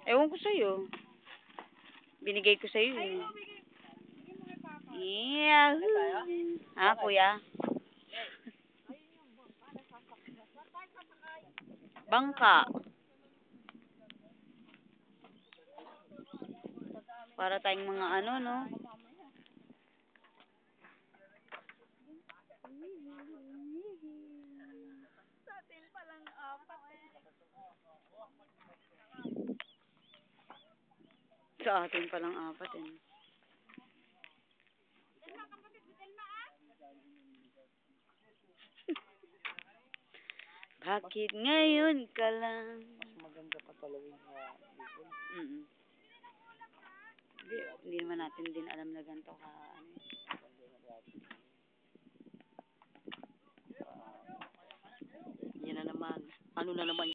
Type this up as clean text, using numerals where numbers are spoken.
Ewan ko sa'yo. Binigay ko sa'yo eh. Yahoo! Ha, kuya? Bangka. Para tayong mga ano, no? Sa atin palang apat eh. Bakit ngayon ka lang? Mas maganda pa talaga yung Hindi naman natin din alam na ganito ka ano.